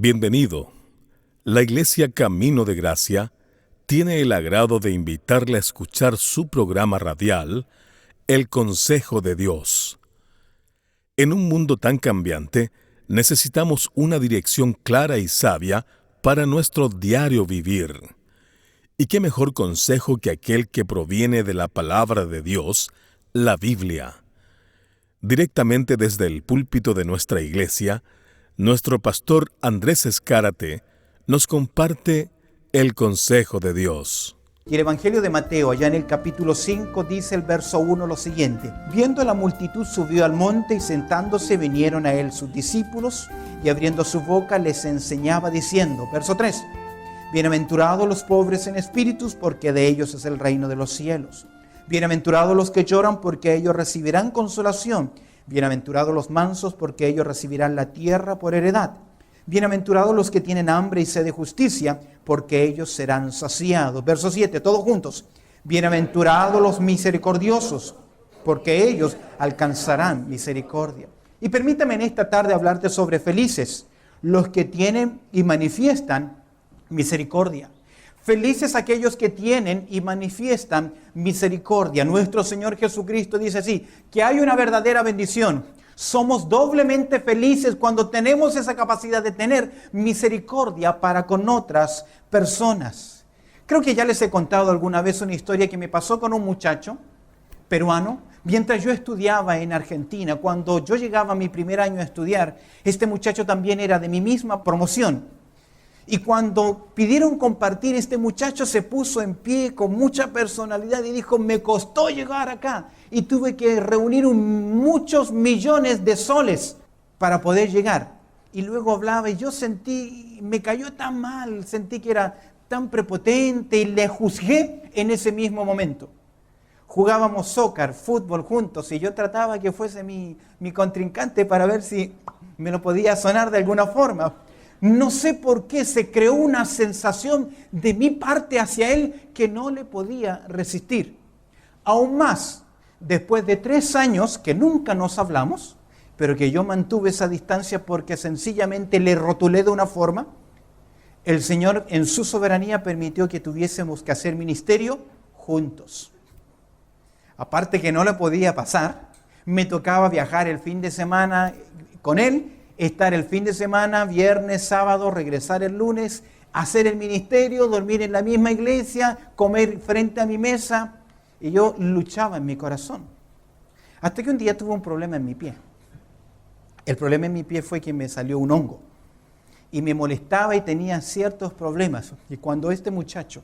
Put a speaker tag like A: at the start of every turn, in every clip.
A: Bienvenido. La Iglesia Camino de Gracia tiene el agrado de invitarle a escuchar su programa radial, El Consejo de Dios. En un mundo tan cambiante, necesitamos una dirección clara y sabia para nuestro diario vivir. ¿Y qué mejor consejo que aquel que proviene de la palabra de Dios, la Biblia? Directamente desde el púlpito de nuestra iglesia, nuestro pastor Andrés Escárate nos comparte el consejo de Dios.
B: Y el Evangelio de Mateo, allá en el capítulo 5, dice el verso 1 lo siguiente: Viendo la multitud, subió al monte y sentándose vinieron a él sus discípulos, y abriendo su boca les enseñaba diciendo, verso 3, Bienaventurados los pobres en espíritus, porque de ellos es el reino de los cielos. Bienaventurados los que lloran, porque ellos recibirán consolación. Bienaventurados los mansos, porque ellos recibirán la tierra por heredad. Bienaventurados los que tienen hambre y sed de justicia, porque ellos serán saciados. Verso 7, todos juntos. Bienaventurados los misericordiosos, porque ellos alcanzarán misericordia. Y permítame en esta tarde hablarte sobre felices, los que tienen y manifiestan misericordia. Felices aquellos que tienen y manifiestan misericordia. Nuestro Señor Jesucristo dice así, que hay una verdadera bendición. Somos doblemente felices cuando tenemos esa capacidad de tener misericordia para con otras personas. Creo que ya les he contado alguna vez una historia que me pasó con un muchacho peruano. Mientras yo estudiaba en Argentina, cuando yo llegaba a mi primer año a estudiar, este muchacho también era de mi misma promoción. Y cuando pidieron compartir, este muchacho se puso en pie con mucha personalidad y dijo, me costó llegar acá y tuve que reunir muchos millones de soles para poder llegar. Y luego hablaba y yo sentí, me cayó tan mal, sentí que era tan prepotente y le juzgué en ese mismo momento. Jugábamos soccer, fútbol juntos y yo trataba que fuese mi contrincante para ver si me lo podía sonar de alguna forma. No sé por qué se creó una sensación de mi parte hacia él que no le podía resistir. Aún más, después de 3 años que nunca nos hablamos, pero que yo mantuve esa distancia porque sencillamente le rotulé de una forma, el Señor en su soberanía permitió que tuviésemos que hacer ministerio juntos. Aparte que no le podía pasar, me tocaba viajar el fin de semana con él, estar el fin de semana, viernes, sábado, regresar el lunes, hacer el ministerio, dormir en la misma iglesia, comer frente a mi mesa. Y yo luchaba en mi corazón. Hasta que un día tuve un problema en mi pie. El problema en mi pie fue que me salió un hongo. Y me molestaba y tenía ciertos problemas. Y cuando este muchacho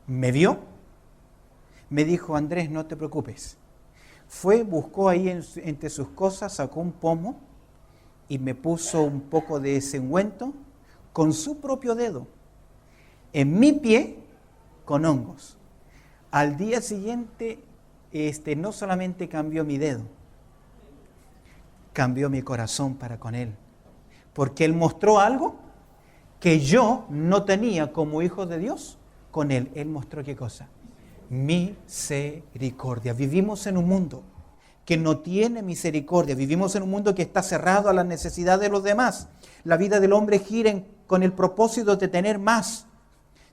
B: me vio, me dijo, Andrés, no te preocupes. Fue, buscó ahí entre sus cosas, sacó un pomo, y me puso un poco de ese ungüento con su propio dedo en mi pie con hongos. Al día siguiente, no solamente cambió mi dedo, cambió mi corazón para con él. Porque él mostró algo que yo no tenía como hijo de Dios con él. Él mostró ¿qué cosa? Misericordia. Vivimos en un mundo que no tiene misericordia. Vivimos en un mundo que está cerrado a la necesidad de los demás. La vida del hombre gira con el propósito de tener más,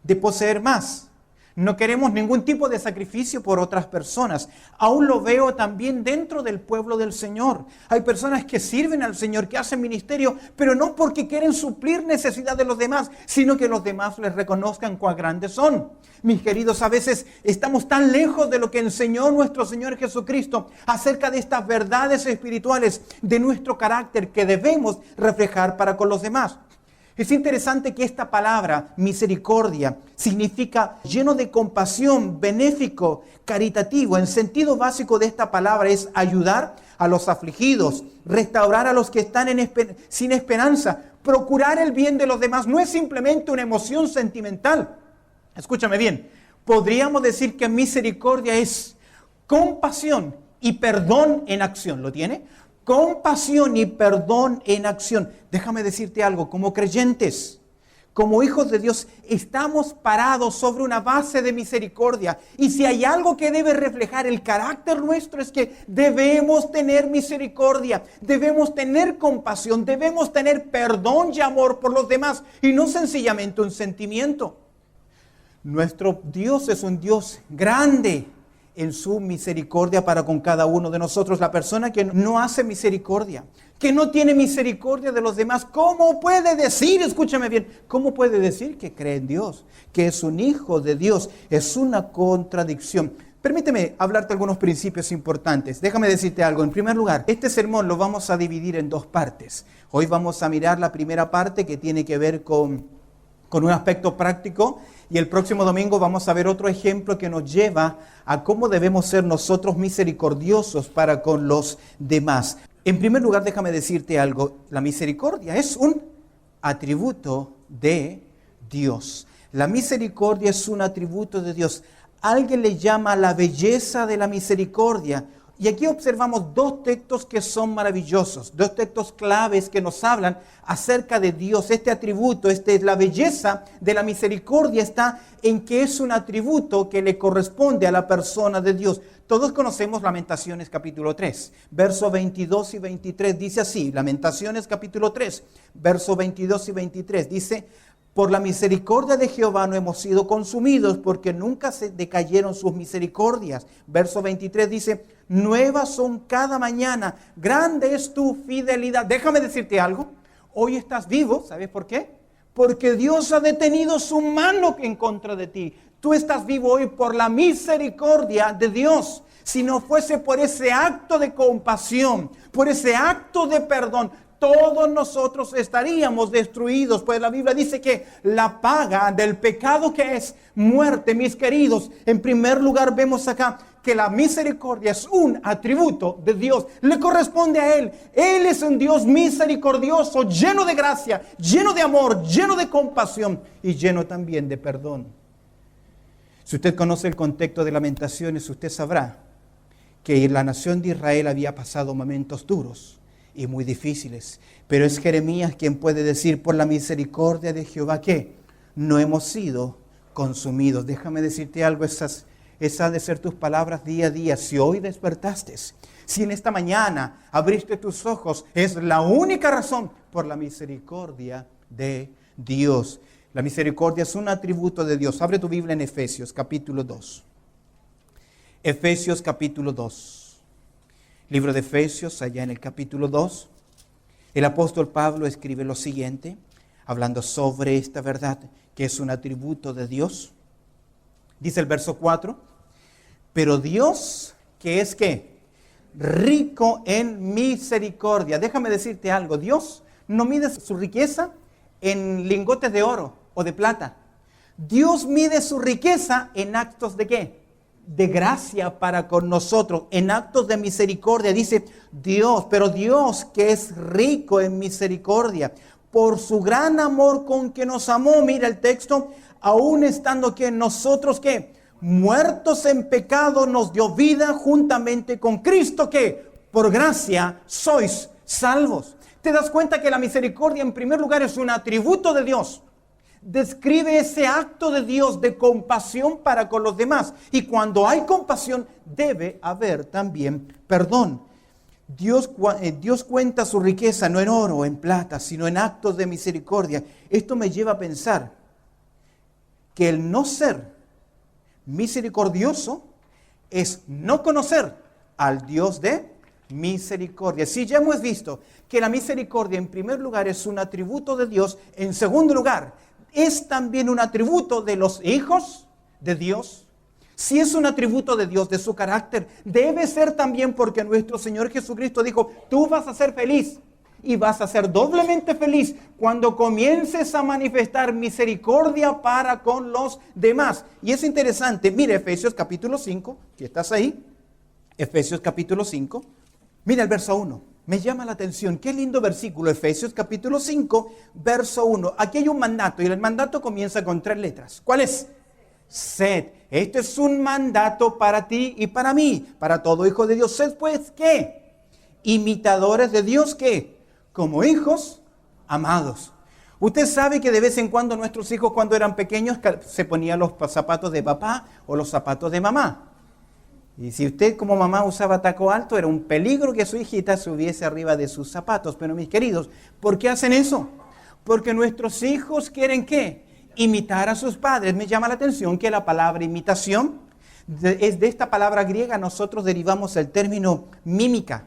B: de poseer más. No queremos ningún tipo de sacrificio por otras personas. Aún lo veo también dentro del pueblo del Señor. Hay personas que sirven al Señor, que hacen ministerio, pero no porque quieren suplir necesidad de los demás, sino que los demás les reconozcan cuán grandes son. Mis queridos, a veces estamos tan lejos de lo que enseñó nuestro Señor Jesucristo acerca de estas verdades espirituales de nuestro carácter que debemos reflejar para con los demás. Es interesante que esta palabra, misericordia, significa lleno de compasión, benéfico, caritativo. En sentido básico de esta palabra es ayudar a los afligidos, restaurar a los que están sin esperanza, procurar el bien de los demás. No es simplemente una emoción sentimental. Escúchame bien, podríamos decir que misericordia es compasión y perdón en acción. ¿Lo tiene? Compasión y perdón en acción. Déjame decirte algo, como creyentes, Como hijos de Dios, estamos parados sobre una base de misericordia. Y si hay algo que debe reflejar el carácter nuestro, es que debemos tener misericordia, debemos tener compasión, debemos tener perdón y amor por los demás, y no sencillamente un sentimiento. Nuestro Dios es un Dios grande en su misericordia para con cada uno de nosotros. La persona que no hace misericordia, que no tiene misericordia de los demás, ¿cómo puede decir, escúchame bien, cómo puede decir que cree en Dios, que es un hijo de Dios? Es una contradicción. Permíteme hablarte algunos principios importantes. Déjame decirte algo. En primer lugar, este sermón lo vamos a dividir en dos partes. Hoy vamos a mirar la primera parte, que tiene que ver con un aspecto práctico, y el próximo domingo vamos a ver otro ejemplo que nos lleva a cómo debemos ser nosotros misericordiosos para con los demás. En primer lugar, déjame decirte algo. La misericordia es un atributo de Dios. La misericordia es un atributo de Dios. Alguien le llama la belleza de la misericordia. Y aquí observamos dos textos que son maravillosos, dos textos claves que nos hablan acerca de Dios. Este atributo, la belleza de la misericordia está en que es un atributo que le corresponde a la persona de Dios. Todos conocemos Lamentaciones capítulo 3, versos 22 y 23, dice así, Lamentaciones capítulo 3, versos 22 y 23, dice: por la misericordia de Jehová no hemos sido consumidos, porque nunca se decayeron sus misericordias. Verso 23 dice: nuevas son cada mañana, grande es tu fidelidad. Déjame decirte algo, hoy estás vivo, ¿sabes por qué? Porque Dios ha detenido su mano en contra de ti. Tú estás vivo hoy por la misericordia de Dios. Si no fuese por ese acto de compasión, por ese acto de perdón, todos nosotros estaríamos destruidos, pues la Biblia dice que la paga del pecado, que es muerte, mis queridos. En primer lugar vemos acá que la misericordia es un atributo de Dios, le corresponde a Él. Él es un Dios misericordioso, lleno de gracia, lleno de amor, lleno de compasión y lleno también de perdón. Si usted conoce el contexto de Lamentaciones, usted sabrá que la nación de Israel había pasado momentos duros y muy difíciles, pero es Jeremías quien puede decir: por la misericordia de Jehová, que no hemos sido consumidos. Déjame decirte algo, esas han de ser tus palabras día a día. Si hoy despertaste, si en esta mañana abriste tus ojos, es la única razón: por la misericordia de Dios. La misericordia es un atributo de Dios. Abre tu Biblia en Efesios capítulo 2. Efesios capítulo 2. Libro de Efesios, allá en el capítulo 2, el apóstol Pablo escribe lo siguiente, hablando sobre esta verdad, que es un atributo de Dios. Dice el verso 4, pero Dios, que es ¿qué? Rico en misericordia. Déjame decirte algo, Dios no mide su riqueza en lingotes de oro o de plata. Dios mide su riqueza en actos de ¿qué? De gracia para con nosotros, en actos de misericordia. Dice Dios, pero Dios, que es rico en misericordia, por su gran amor con que nos amó. Mira el texto: aún estando que nosotros que muertos en pecado, nos dio vida juntamente con Cristo, que por gracia sois salvos. ¿Te das cuenta que la misericordia en primer lugar es un atributo de Dios? Describe ese acto de Dios de compasión para con los demás. Y cuando hay compasión, debe haber también perdón. Dios cuenta su riqueza no en oro o en plata, sino en actos de misericordia. Esto me lleva a pensar que el no ser misericordioso es no conocer al Dios de misericordia. Si ya hemos visto que la misericordia en primer lugar es un atributo de Dios, en segundo lugar es también un atributo de los hijos de Dios. Si es un atributo de Dios, de su carácter, debe ser también porque nuestro Señor Jesucristo dijo: tú vas a ser feliz y vas a ser doblemente feliz cuando comiences a manifestar misericordia para con los demás. Y es interesante, mira Efesios capítulo 5, si estás ahí, Efesios capítulo 5, mira el verso 1. Me llama la atención, qué lindo versículo, Efesios capítulo 5, verso 1. Aquí hay un mandato y el mandato comienza con 3 letras. ¿Cuál es? Sed. Este es un mandato para ti y para mí, para todo hijo de Dios. Sed pues, ¿qué? Imitadores de Dios, ¿qué? Como hijos amados. Usted sabe que de vez en cuando nuestros hijos cuando eran pequeños se ponían los zapatos de papá o los zapatos de mamá. Y si usted como mamá usaba taco alto, era un peligro que su hijita subiese arriba de sus zapatos. Pero mis queridos, ¿por qué hacen eso? Porque nuestros hijos quieren ¿qué? Imitar a sus padres. Me llama la atención que la palabra imitación, es de esta palabra griega nosotros derivamos el término mímica.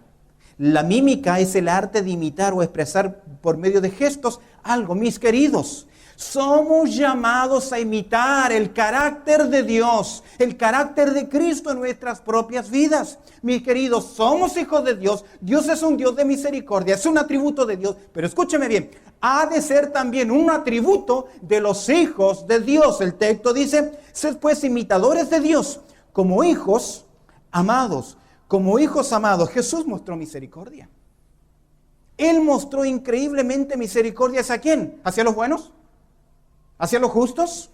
B: La mímica es el arte de imitar o expresar por medio de gestos algo. Mis queridos, somos llamados a imitar el carácter de Dios, el carácter de Cristo en nuestras propias vidas. Mis queridos, somos hijos de Dios. Dios es un Dios de misericordia, es un atributo de Dios. Pero escúcheme bien, ha de ser también un atributo de los hijos de Dios. El texto dice, sed pues imitadores de Dios, como hijos amados. Como hijos amados, Jesús mostró misericordia. Él mostró increíblemente misericordia. ¿Hacia quién? ¿Hacia los buenos? ¿Hacia los justos?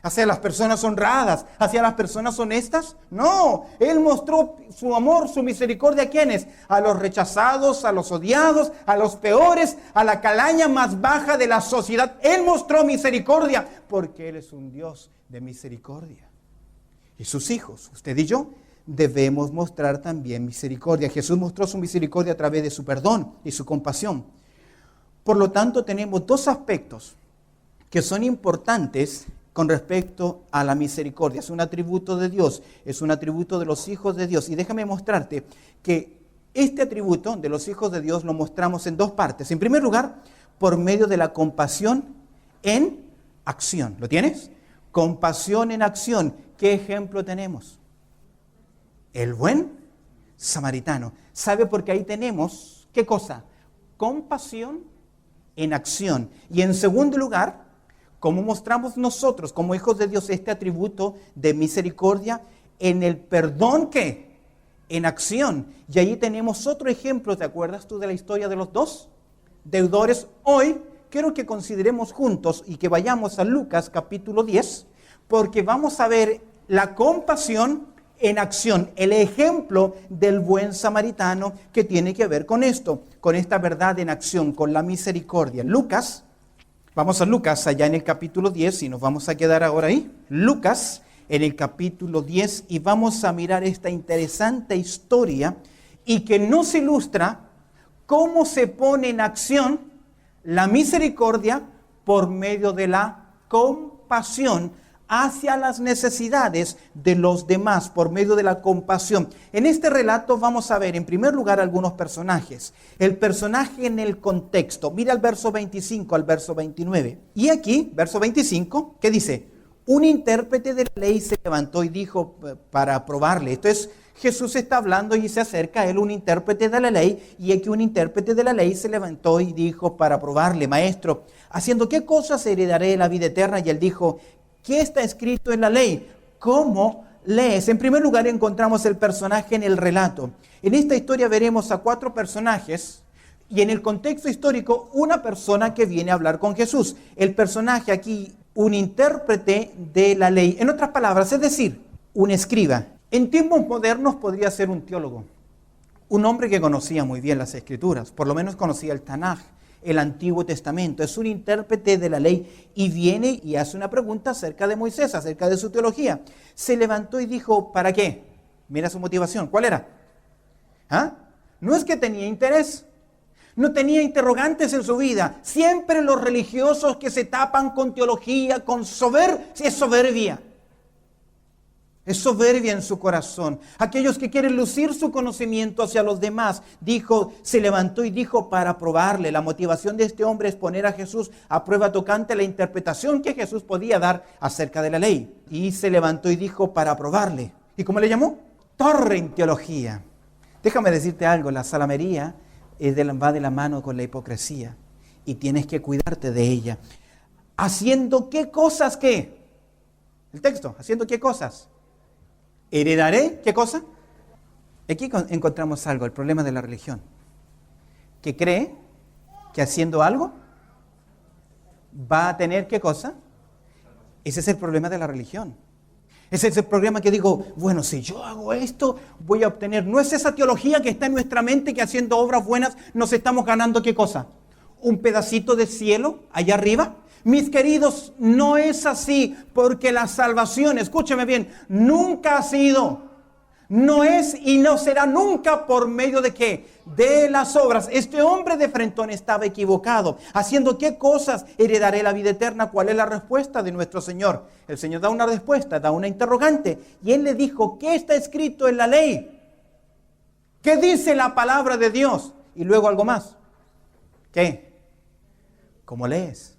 B: ¿Hacia las personas honradas? ¿Hacia las personas honestas? No, Él mostró su amor, su misericordia ¿a quiénes? A los rechazados, a los odiados, a los peores, a la calaña más baja de la sociedad. Él mostró misericordia porque Él es un Dios de misericordia. Y sus hijos, usted y yo, debemos mostrar también misericordia. Jesús mostró su misericordia a través de su perdón y su compasión. Por lo tanto, tenemos dos aspectos que son importantes con respecto a la misericordia. Es un atributo de Dios, es un atributo de los hijos de Dios. Y déjame mostrarte que este atributo de los hijos de Dios lo mostramos en dos partes. En primer lugar, por medio de la compasión en acción. ¿Lo tienes? Compasión en acción. ¿Qué ejemplo tenemos? El buen samaritano. ¿Sabe? Porque ahí tenemos, ¿qué cosa? Compasión en acción. Y en segundo lugar, ¿cómo mostramos nosotros como hijos de Dios este atributo de misericordia? En el perdón, ¿qué? En acción. Y ahí tenemos otro ejemplo. ¿Te acuerdas tú de la historia de los dos deudores? Hoy quiero que consideremos juntos y que vayamos a Lucas capítulo 10, porque vamos a ver la compasión en acción, el ejemplo del buen samaritano que tiene que ver con esto, con esta verdad en acción, con la misericordia. Lucas, vamos a Lucas allá en el capítulo 10 y nos vamos a quedar ahora ahí. Lucas en el capítulo 10 y vamos a mirar esta interesante historia y que nos ilustra cómo se pone en acción la misericordia por medio de la compasión hacia las necesidades de los demás, por medio de la compasión. En este relato vamos a ver en primer lugar algunos personajes. El personaje en el contexto. Mira el verso 25 al verso 29. Y aquí, verso 25, ¿qué dice? Un intérprete de la ley se levantó y dijo para probarle. Esto es, Jesús está hablando y se acerca a él un intérprete de la ley. Y aquí un intérprete de la ley se levantó y dijo para probarle, maestro, ¿haciendo qué cosas heredaré la vida eterna? Y él dijo, ¿qué está escrito en la ley? ¿Cómo lees? En primer lugar encontramos el personaje en el relato. En esta historia veremos a 4 personajes y en el contexto histórico una persona que viene a hablar con Jesús. El personaje aquí, un intérprete de la ley. En otras palabras, es decir, un escriba. En tiempos modernos podría ser un teólogo. Un hombre que conocía muy bien las Escrituras, por lo menos conocía el Tanaj, el Antiguo Testamento. Es un intérprete de la ley y viene y hace una pregunta acerca de Moisés, acerca de su teología. Se levantó y dijo, ¿para qué? Mira su motivación. ¿Cuál era? No es que tenía interés, no tenía interrogantes en su vida. Siempre los religiosos que se tapan con teología, con es soberbia. Es soberbia en su corazón. Aquellos que quieren lucir su conocimiento hacia los demás. Se levantó y dijo para probarle. La motivación de este hombre es poner a Jesús a prueba tocante la interpretación que Jesús podía dar acerca de la ley. Y se levantó y dijo para probarle. ¿Y cómo le llamó? Torre en teología. Déjame decirte algo, la salamería va de la mano con la hipocresía. Y tienes que cuidarte de ella. ¿Haciendo qué cosas qué? El texto, ¿haciendo qué cosas? ¿Heredaré qué cosa? Aquí encontramos algo, el problema de la religión. Que cree que haciendo algo va a tener qué cosa. Ese es el problema de la religión. Ese es el problema que digo, bueno, si yo hago esto, voy a obtener. No es esa teología que está en nuestra mente que haciendo obras buenas nos estamos ganando qué cosa. un pedacito de cielo allá arriba? Mis queridos, no es así, porque la salvación, escúcheme bien, nunca ha sido, no es y no será nunca por medio de ¿qué? De las obras. Este hombre de frentón estaba equivocado. ¿Haciendo qué cosas heredaré la vida eterna? ¿Cuál es la respuesta de nuestro Señor? El Señor da una respuesta, da una interrogante. Y Él le dijo, ¿qué está escrito en la ley? ¿Qué dice la palabra de Dios? Y luego algo más. ¿Qué? ¿Cómo lees?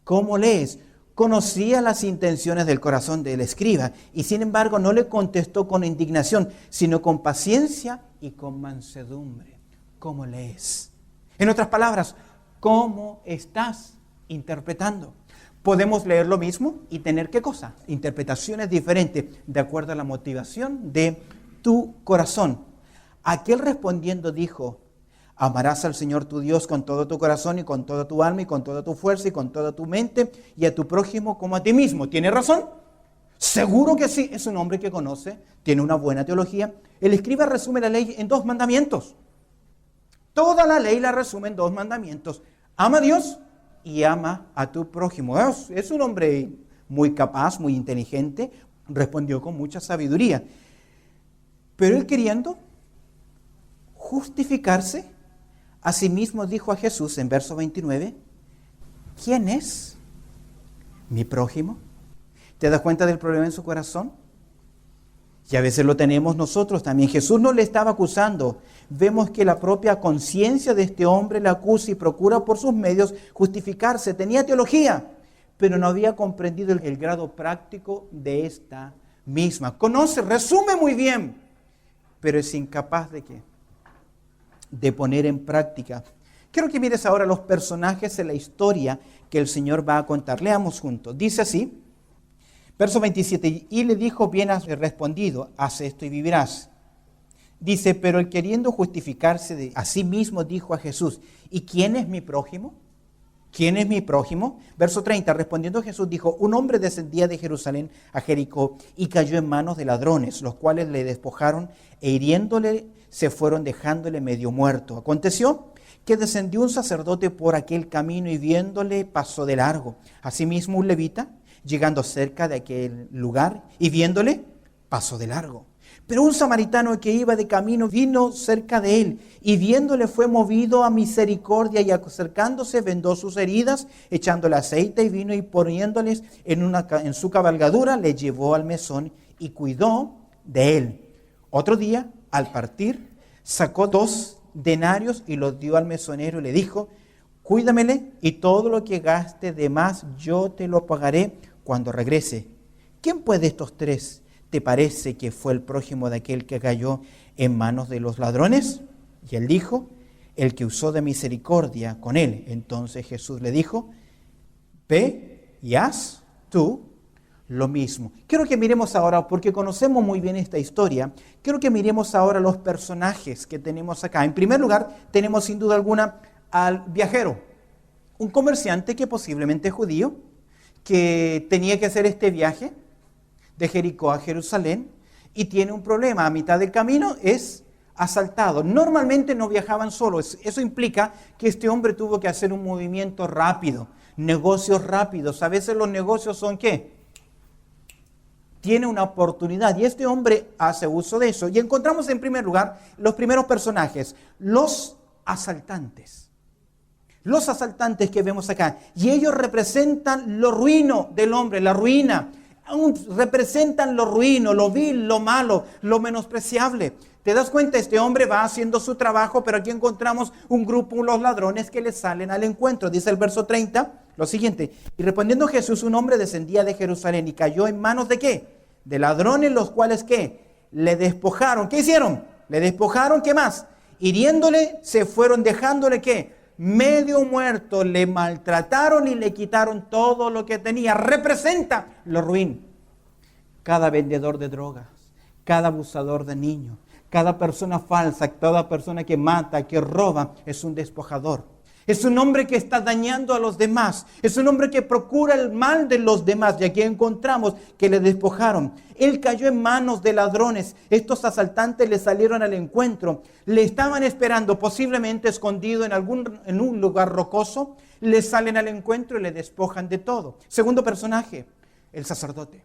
B: ¿Cómo lees? Conocía las intenciones del corazón del escriba y sin embargo no le contestó con indignación, sino con paciencia y con mansedumbre. ¿Cómo lees? En otras palabras, ¿cómo estás interpretando? Podemos leer lo mismo y tener ¿qué cosa? Interpretaciones diferentes de acuerdo a la motivación de tu corazón. Aquel respondiendo dijo, amarás al Señor tu Dios con todo tu corazón y con toda tu alma y con toda tu fuerza y con toda tu mente y a tu prójimo como a ti mismo. ¿Tiene razón? Seguro que sí. Es un hombre que conoce, tiene una buena teología. El escriba resume la ley en 2 mandamientos. Toda la ley la resume en 2 mandamientos. Ama a Dios y ama a tu prójimo. Es un hombre muy capaz, muy inteligente. Respondió con mucha sabiduría. Pero él queriendo justificarse, asimismo dijo a Jesús en verso 29, ¿quién es mi prójimo? ¿Te das cuenta del problema en su corazón? Y a veces lo tenemos nosotros también. Jesús no le estaba acusando. Vemos que la propia conciencia de este hombre le acusa y procura por sus medios justificarse. Tenía teología, pero no había comprendido el grado práctico de esta misma. Conoce, resume muy bien, pero es incapaz de ¿qué? De poner en práctica. Quiero que mires ahora los personajes de la historia que el Señor va a contar. Leamos juntos. Dice así, verso 27, y le dijo, bien has respondido, haz esto y vivirás. Dice, pero él queriendo justificarse de a sí mismo dijo a Jesús, ¿y quién es mi prójimo? ¿Quién es mi prójimo? Verso 30, respondiendo Jesús dijo, un hombre descendía de Jerusalén a Jericó y cayó en manos de ladrones, los cuales le despojaron e hiriéndole se fueron dejándole medio muerto. Aconteció que descendió un sacerdote por aquel camino y viéndole pasó de largo. Asimismo un levita, llegando cerca de aquel lugar y viéndole, pasó de largo. Pero un samaritano que iba de camino vino cerca de él y viéndole fue movido a misericordia y acercándose vendó sus heridas, echándole aceite y vino y poniéndoles en su cabalgadura le llevó al mesón y cuidó de él. Otro día, al partir, sacó 2 denarios y los dio al mesonero y le dijo, cuídamele y todo lo que gaste de más yo te lo pagaré cuando regrese. ¿Quién pues de estos 3 te parece que fue el prójimo de aquel que cayó en manos de los ladrones? Y él dijo, el que usó de misericordia con él. Entonces Jesús le dijo, ve y haz tú lo mismo. Quiero que miremos ahora, porque conocemos muy bien esta historia, quiero que miremos ahora los personajes que tenemos acá. En primer lugar, tenemos sin duda alguna al viajero, un comerciante que posiblemente es judío, que tenía que hacer este viaje de Jericó a Jerusalén y tiene un problema. A mitad del camino es asaltado. Normalmente no viajaban solos. Eso implica que este hombre tuvo que hacer un movimiento rápido, negocios rápidos. A veces los negocios son ¿qué? Tiene una oportunidad y este hombre hace uso de eso. Y encontramos en primer lugar los primeros personajes, los asaltantes. Los asaltantes que vemos acá. Y ellos representan lo ruino del hombre, la ruina. Representan lo ruino, lo vil, lo malo, lo menospreciable. ¿Te das cuenta? Este hombre va haciendo su trabajo, pero aquí encontramos un grupo, los ladrones que le salen al encuentro. Dice el verso 30, lo siguiente. Y respondiendo Jesús, un hombre descendía de Jerusalén y cayó en manos ¿de qué? De ladrones, los cuales ¿qué? Le despojaron. ¿Qué hicieron? Le despojaron, ¿qué más? Hiriéndole, se fueron dejándole ¿qué? Medio muerto, le maltrataron y le quitaron todo lo que tenía. Representa lo ruin. Cada vendedor de drogas, cada abusador de niños, cada persona falsa, toda persona que mata, que roba, es un despojador. Es un hombre que está dañando a los demás. Es un hombre que procura el mal de los demás. Y aquí encontramos que le despojaron. Él cayó en manos de ladrones. Estos asaltantes le salieron al encuentro. Le estaban esperando, posiblemente escondido en un lugar rocoso. Le salen al encuentro y le despojan de todo. Segundo personaje, el sacerdote.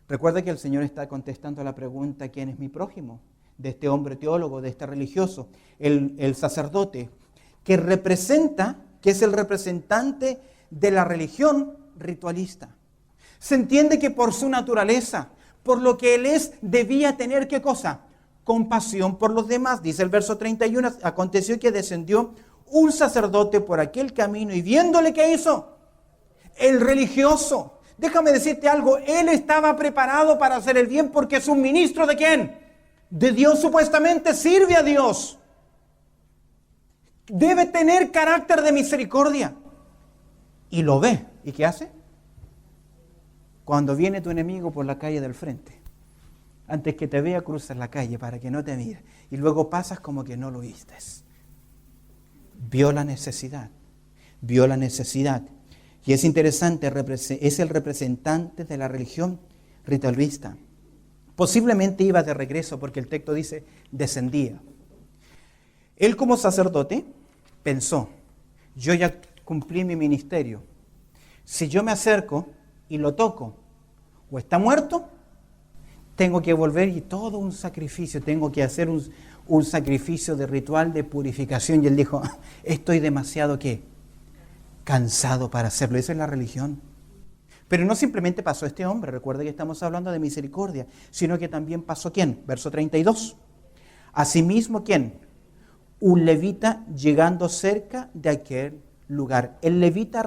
B: Recuerda que el Señor está contestando a la pregunta: ¿quién es mi prójimo? De este hombre teólogo, de este religioso. El sacerdote, que es el representante de la religión ritualista. Se entiende que por su naturaleza, por lo que él es, debía tener, ¿qué cosa? Compasión por los demás. Dice el verso 31, aconteció que descendió un sacerdote por aquel camino y viéndole, ¿qué hizo? El religioso. Déjame decirte algo, él estaba preparado para hacer el bien porque es un ministro ¿de quién? De Dios, supuestamente sirve a Dios. Debe tener carácter de misericordia. Y lo ve. ¿Y qué hace? Cuando viene tu enemigo por la calle del frente, antes que te vea, cruzas la calle para que no te mire. Y luego pasas como que no lo viste. Vio la necesidad. Vio la necesidad. Y es interesante, es el representante de la religión ritualista. Posiblemente iba de regreso porque el texto dice descendía. Él como sacerdote pensó: yo ya cumplí mi ministerio. Si yo me acerco y lo toco, o está muerto, tengo que volver y todo un sacrificio, tengo que hacer un sacrificio de ritual de purificación. Y él dijo: estoy demasiado ¿qué? Cansado para hacerlo. Esa es la religión. Pero no simplemente pasó este hombre, recuerda que estamos hablando de misericordia, sino que también pasó ¿quién? Verso 32. Asimismo, ¿quién? Un levita llegando cerca de aquel lugar. El levita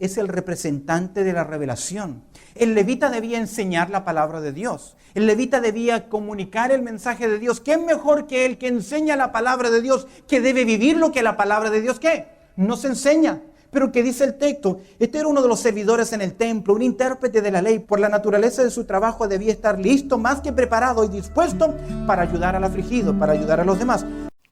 B: es el representante de la revelación. El levita debía enseñar la palabra de Dios. El levita debía comunicar el mensaje de Dios. ¿Quién mejor que el que enseña la palabra de Dios, que debe vivir lo que la palabra de Dios ¿qué? Nos enseña? Pero ¿qué dice el texto? Este era uno de los servidores en el templo, un intérprete de la ley. Por la naturaleza de su trabajo debía estar listo, más que preparado y dispuesto para ayudar al afligido, para ayudar a los demás.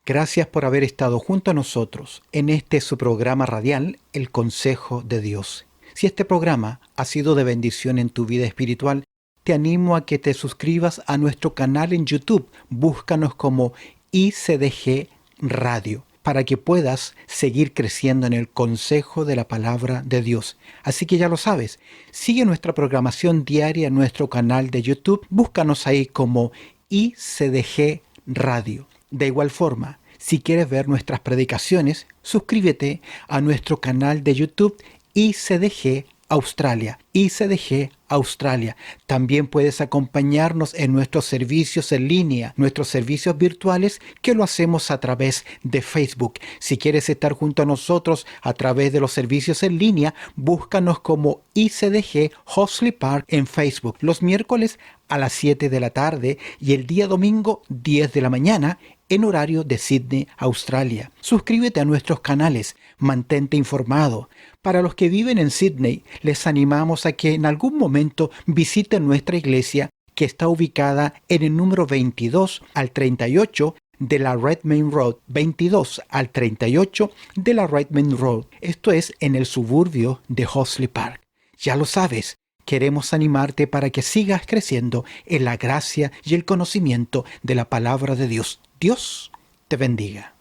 C: Gracias por haber estado junto a nosotros en su programa radial, El Consejo de Dios. Si este programa ha sido de bendición en tu vida espiritual, te animo a que te suscribas a nuestro canal en YouTube. Búscanos como ICDG Radio, para que puedas seguir creciendo en el consejo de la palabra de Dios. Así que ya lo sabes, sigue nuestra programación diaria en nuestro canal de YouTube. Búscanos ahí como ICDG Radio. De igual forma, si quieres ver nuestras predicaciones, suscríbete a nuestro canal de YouTube ICDG Australia. ICDG Australia. También puedes acompañarnos en nuestros servicios en línea, nuestros servicios virtuales, que lo hacemos a través de Facebook. Si quieres estar junto a nosotros a través de los servicios en línea, búscanos como ICDG Hosley Park en Facebook. Los miércoles a las 7 de la tarde y el día domingo 10 de la mañana en horario de Sydney, Australia. Suscríbete a nuestros canales, mantente informado. Para los que viven en Sydney, les animamos a que en algún momento visiten nuestra iglesia, que está ubicada en el número 22 al 38 de la Redmayne Road. 22 al 38 de la Redmayne Road. Esto es en el suburbio de Hosley Park. Ya lo sabes. Queremos animarte para que sigas creciendo en la gracia y el conocimiento de la palabra de Dios. Dios te bendiga.